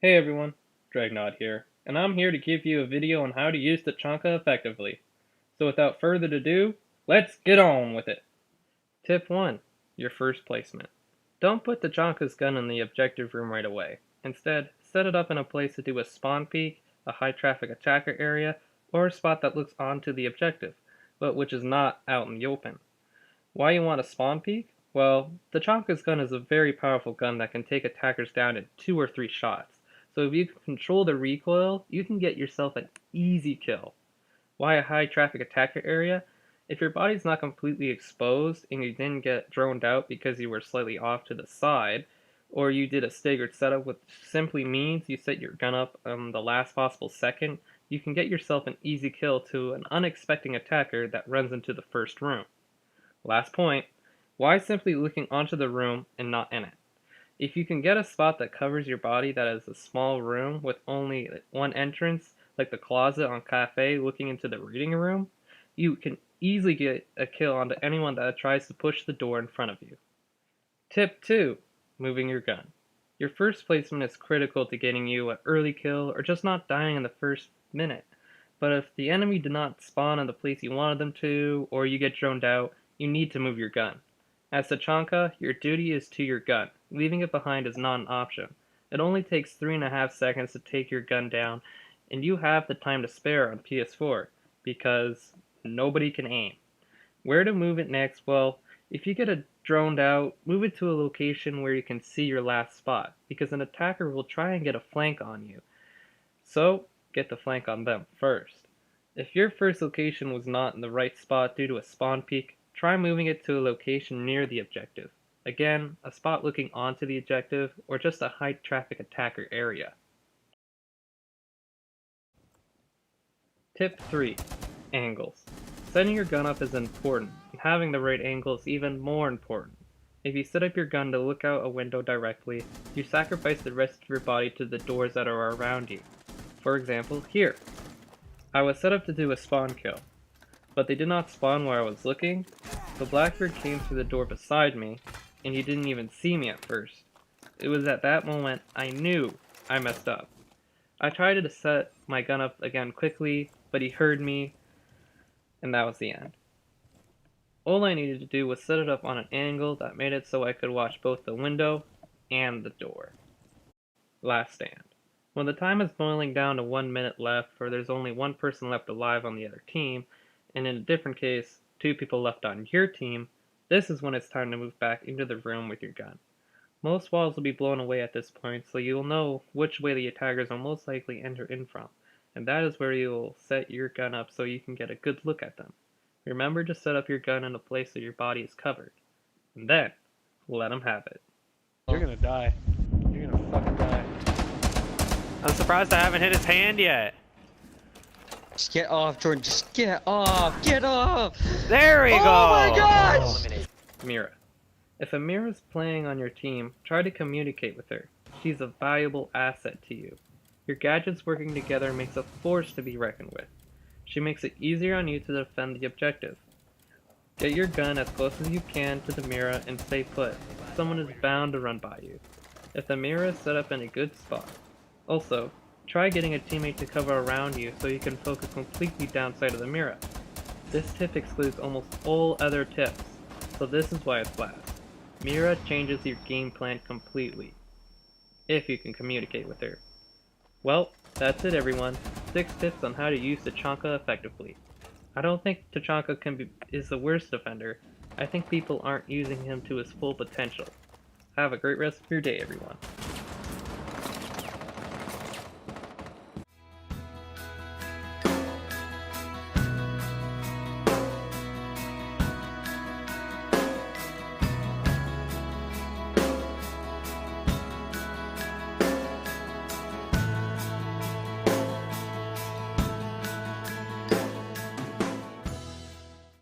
Hey everyone, Dragnod here, and I'm here to give you a video on how to use Tachanka effectively. So without further ado, let's get on with it! Tip 1. Your first placement. Don't put Tachanka's gun in the objective room right away. Instead, set it up in a place to do a spawn peek, a high traffic attacker area, or a spot that looks onto the objective, but which is not out in the open. Why you want a spawn peek? Well, Tachanka's gun is a very powerful gun that can take attackers down in 2 or 3 shots. So if you can control the recoil, you can get yourself an easy kill. Why a high traffic attacker area? If your body's not completely exposed and you didn't get droned out because you were slightly off to the side, or you did a staggered setup which simply means you set your gun up on the last possible second, you can get yourself an easy kill to an unexpected attacker that runs into the first room. Last point, why simply looking onto the room and not in it? If you can get a spot that covers your body that is a small room with only one entrance, like the closet on cafe looking into the reading room, you can easily get a kill onto anyone that tries to push the door in front of you. Tip 2. Moving your gun. Your first placement is critical to getting you an early kill or just not dying in the first minute. But if the enemy did not spawn in the place you wanted them to, or you get droned out, you need to move your gun. As Tachanka, your duty is to your gun. Leaving it behind is not an option. It only takes 3.5 seconds to take your gun down, and you have the time to spare on PS4, because nobody can aim. Where to move it next? Well, if you get droned out, move it to a location where you can see your last spot, because an attacker will try and get a flank on you. So, get the flank on them first. If your first location was not in the right spot due to a spawn peek, try moving it to a location near the objective. Again, a spot looking onto the objective, or just a high traffic attacker area. Tip 3. Angles. Setting your gun up is important, and having the right angle is even more important. If you set up your gun to look out a window directly, you sacrifice the rest of your body to the doors that are around you. For example, here. I was set up to do a spawn kill, but they did not spawn where I was looking. The Blackbird came through the door beside me, and he didn't even see me at first. It was at that moment I knew I messed up. I tried to set my gun up again quickly, but he heard me, and that was the end. All I needed to do was set it up on an angle that made it so I could watch both the window and the door. Last stand. When the time is boiling down to 1 minute left, or there's only one person left alive on the other team, and in a different case, 2 people left on your team, this is when it's time to move back into the room with your gun. Most walls will be blown away at this point, so you'll know which way the attackers will most likely enter in from, and that is where you'll set your gun up so you can get a good look at them. Remember to set up your gun in a place so your body is covered, and then let them have it. You're gonna die. You're gonna fucking die. I'm surprised I haven't hit his hand yet. Just get off, Jordan. Just get off. Get off. There we go. Oh my gosh! Mira. If Amira's playing on your team, try to communicate with her. She's a valuable asset to you. Your gadgets working together makes a force to be reckoned with. She makes it easier on you to defend the objective. Get your gun as close as you can to the Mira and stay put. Someone is bound to run by you. If the Mira is set up in a good spot. Also, try getting a teammate to cover around you so you can focus completely downside of the Mira. This tip excludes almost all other tips, so this is why it's last. Mira changes your game plan completely, if you can communicate with her. Well, that's it everyone. 6 tips on how to use Tachanka effectively. I don't think Tachanka is the worst defender. I think people aren't using him to his full potential. Have a great rest of your day everyone.